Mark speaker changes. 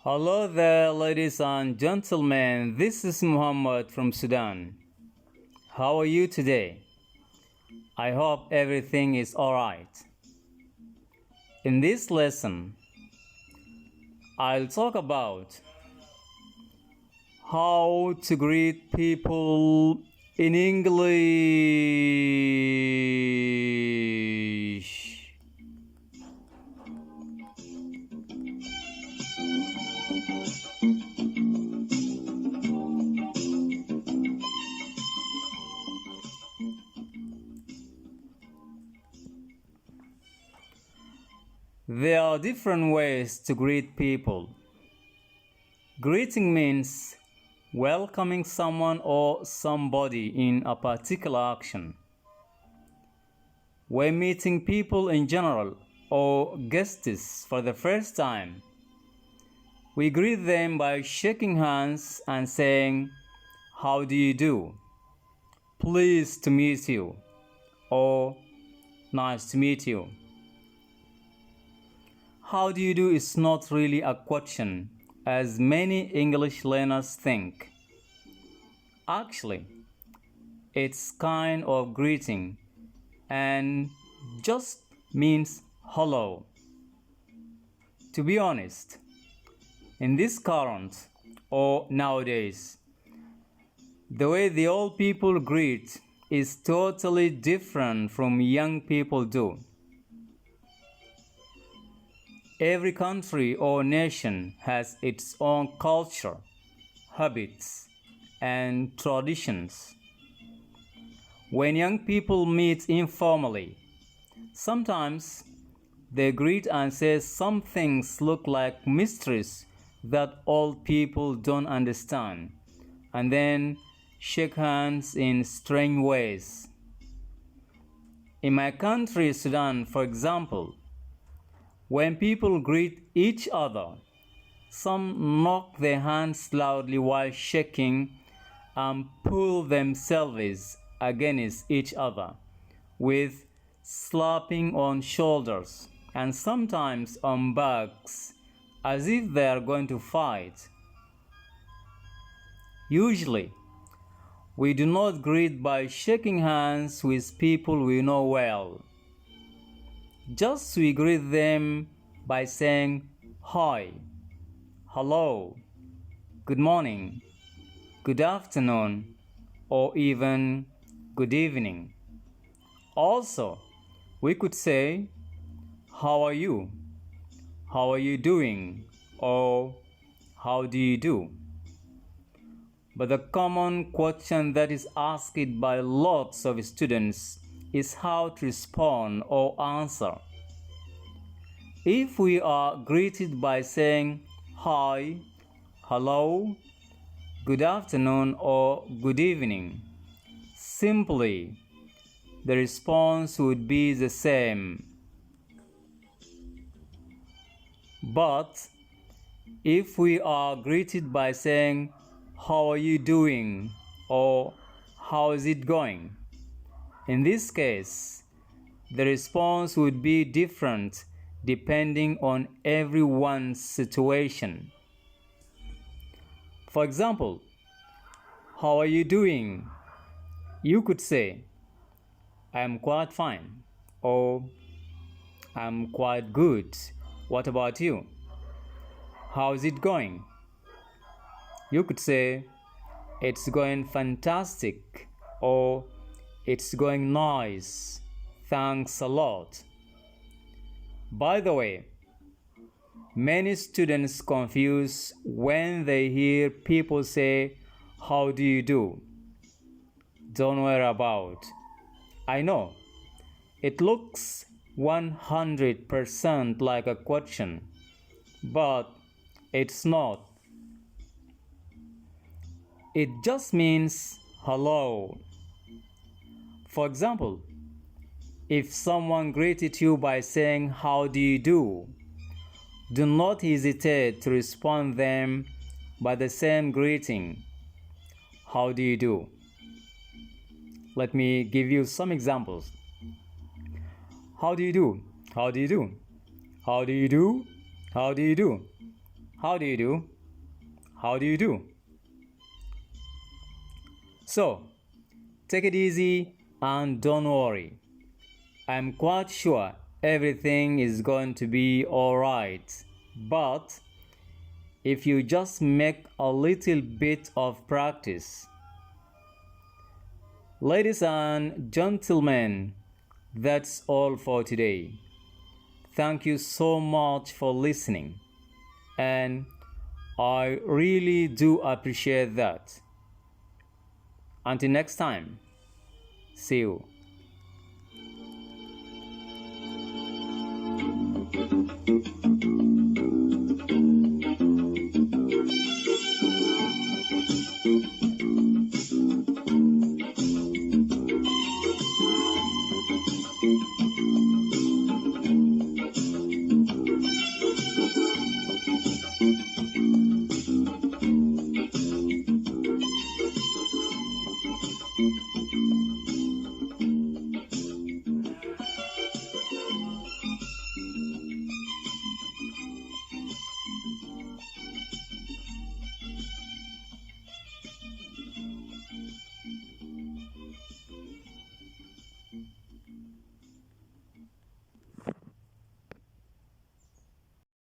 Speaker 1: Hello there, ladies and gentlemen. This is Muhammad from Sudan. How are you today? I hope everything is alright. In this lesson, I'll talk about how to greet people in English. There are different ways to greet people. Greeting means welcoming someone or somebody in a particular action. When meeting people in general or guests for the first time, we greet them by shaking hands and saying, "How do you do?" "Pleased to meet you," or "Nice to meet you." How do you do is not really a question, as many English learners think. Actually, it's kind of greeting and just means hello. To be honest, in this current or nowadays, the way the old people greet is totally different from young people do. Every country or nation has its own culture, habits, and traditions. When young people meet informally, sometimes they greet and say some things look like mysteries that old people don't understand, and then shake hands in strange ways. In my country, Sudan, for example, when people greet each other, some knock their hands loudly while shaking and pull themselves against each other, with slapping on shoulders and sometimes on backs, as if they are going to fight. Usually, we do not greet by shaking hands with people we know well. Just we greet them by saying hi, hello, good morning, good afternoon, or even good evening. Also, we could say, how are you? How are you doing? Or how do you do? But the common question that is asked by lots of students is how to respond or answer. If we are greeted by saying hi, hello, good afternoon, or good evening, simply the response would be the same. But if we are greeted by saying how are you doing or how is it going, in this case, the response would be different depending on everyone's situation. For example, how are you doing? You could say, I'm quite fine, or I'm quite good. What about you? How is it going? You could say, it's going fantastic, or it's going nice. Thanks a lot. By the way, many students confuse when they hear people say, how do you do? Don't worry about. I know, it looks 100% like a question, but it's not. It just means hello. For example, if someone greeted you by saying, how do you do? Do not hesitate to respond them by the same greeting. How do you do? Let me give you some examples. How do you do? How do you do? How do you do? How do you do? How do you do? How do you do? So, take it easy and don't worry. I'm quite sure everything is going to be alright. But if you just make a little bit of practice. Ladies and gentlemen, that's all for today. Thank you so much for listening, and I really do appreciate that. Until next time, see you.